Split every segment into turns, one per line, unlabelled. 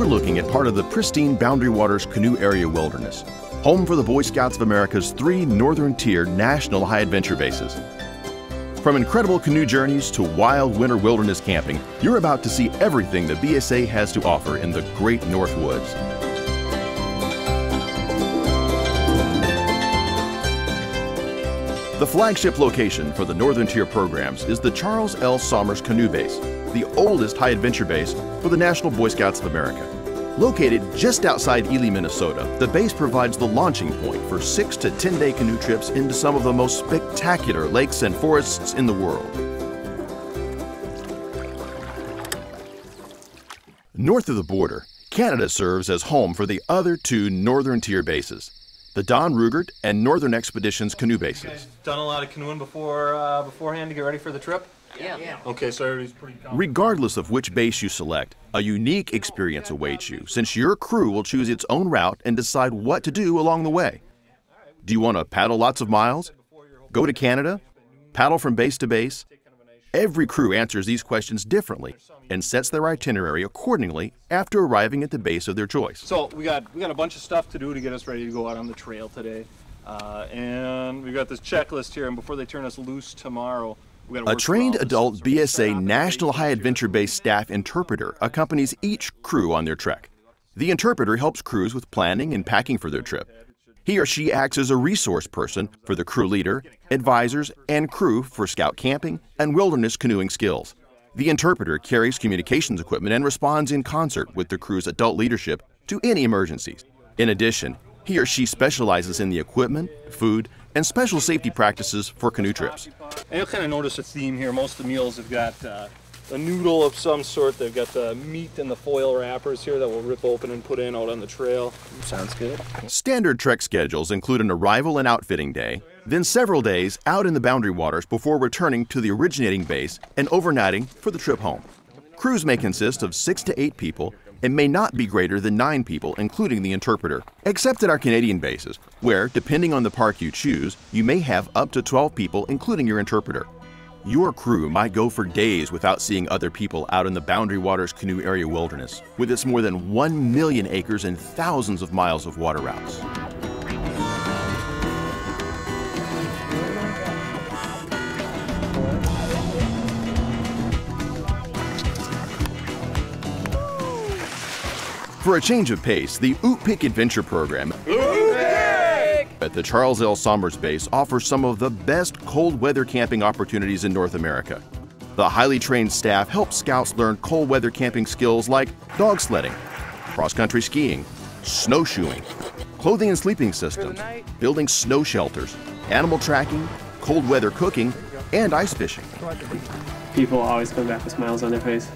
Looking at part of the pristine Boundary Waters Canoe Area Wilderness, home for the Boy Scouts of America's 3 Northern Tier National High Adventure Bases. From incredible canoe journeys to wild winter wilderness camping, you're about to see everything the BSA has to offer in the Great North Woods. The flagship location for the Northern Tier programs is the Charles L. Somers Canoe Base, the oldest high adventure base for the National Boy Scouts of America. Located just outside Ely, Minnesota, the base provides the launching point for 6 to 10-day canoe trips into some of the most spectacular lakes and forests in the world. North of the border, Canada serves as home for the other 2 Northern Tier bases, the Don Rugert and Northern Expeditions canoe bases.
You guys done a lot of canoeing beforehand to get ready for the trip?
Yeah.
Okay, so everybody's pretty confident.
Regardless of which base you select, a unique experience awaits you, since your crew will choose its own route and decide what to do along the way. Do you want to paddle lots of miles? Go to Canada? Paddle from base to base? Every crew answers these questions differently and sets their itinerary accordingly after arriving at the base of their choice.
So we got a bunch of stuff to do to get us ready to go out on the trail today. And we've got this checklist here, and before they turn us loose tomorrow,
a trained adult BSA National High Adventure Base staff interpreter accompanies each crew on their trek. The interpreter helps crews with planning and packing for their trip. He or she acts as a resource person for the crew leader, advisors, and crew for scout camping and wilderness canoeing skills. The interpreter carries communications equipment and responds in concert with the crew's adult leadership to any emergencies. In addition, he or she specializes in the equipment, food, and special safety practices for canoe trips.
And you'll kind of notice a theme here. Most of the meals have got a noodle of some sort. They've got the meat in the foil wrappers here that we'll rip open and put in out on the trail. Sounds good.
Standard trek schedules include an arrival and outfitting day, then several days out in the Boundary Waters before returning to the originating base and overnightting for the trip home. Crews may consist of 6 to 8 people and may not be greater than 9 people, including the interpreter, except at our Canadian bases, where, depending on the park you choose, you may have up to 12 people, including your interpreter. Your crew might go for days without seeing other people out in the Boundary Waters Canoe Area Wilderness, with its more than 1 million acres and thousands of miles of water routes. For a change of pace, the Ootpik Adventure Program at the Charles L. Somers Base offers some of the best cold weather camping opportunities in North America. The highly trained staff helps scouts learn cold weather camping skills like dog sledding, cross-country skiing, snowshoeing, clothing and sleeping systems, building snow shelters, animal tracking, cold weather cooking, and ice fishing.
People always come back with smiles on their face,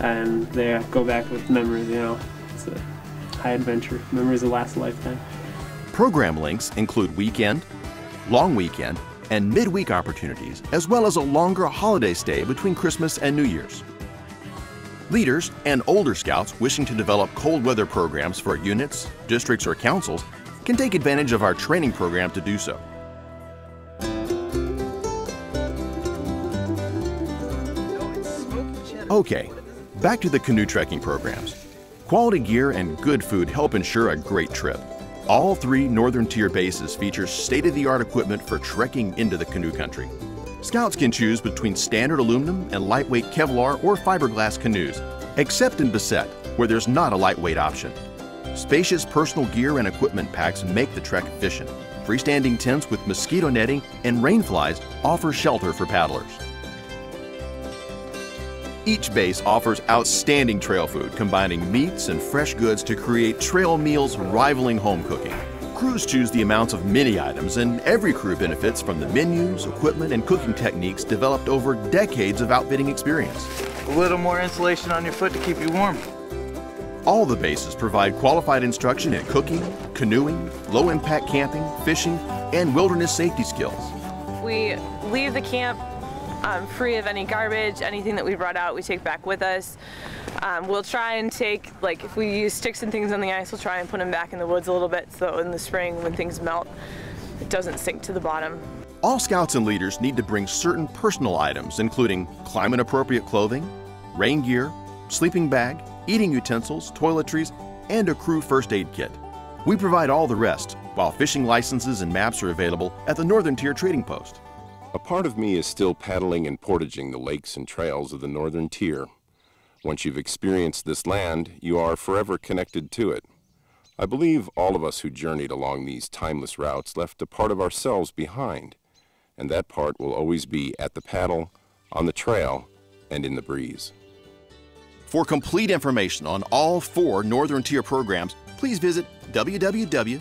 and they go back with memories, It's a high adventure. Memories that last a lifetime.
Program links include weekend, long weekend, and midweek opportunities, as well as a longer holiday stay between Christmas and New Year's. Leaders and older scouts wishing to develop cold weather programs for units, districts, or councils can take advantage of our training program to do so. Okay, back to the canoe trekking programs. Quality gear and good food help ensure a great trip. All 3 Northern Tier bases feature state-of-the-art equipment for trekking into the canoe country. Scouts can choose between standard aluminum and lightweight Kevlar or fiberglass canoes, except in Beset, where there's not a lightweight option. Spacious personal gear and equipment packs make the trek efficient. Freestanding tents with mosquito netting and rain flies offer shelter for paddlers. Each base offers outstanding trail food, combining meats and fresh goods to create trail meals rivaling home cooking. Crews choose the amounts of many items, and every crew benefits from the menus, equipment, and cooking techniques developed over decades of outfitting experience.
a little more insulation on your foot to keep you warm.
All the bases provide qualified instruction in cooking, canoeing, low-impact camping, fishing, and wilderness safety skills.
We leave the camp free of any garbage. Anything that we brought out, we take back with us. We'll try and take, like, if we use sticks and things on the ice, we'll try and put them back in the woods a little bit so in the spring when things melt, it doesn't sink to the bottom.
All scouts and leaders need to bring certain personal items, including climate-appropriate clothing, rain gear, sleeping bag, eating utensils, toiletries, and a crew first aid kit. We provide all the rest, while fishing licenses and maps are available at the Northern Tier Trading Post.
A part of me is still paddling and portaging the lakes and trails of the Northern Tier. Once you've experienced this land, you are forever connected to it. I believe all of us who journeyed along these timeless routes left a part of ourselves behind, and that part will always be at the paddle, on the trail, and in the breeze.
For complete information on all 4 Northern Tier programs, please visit www.ntier.org.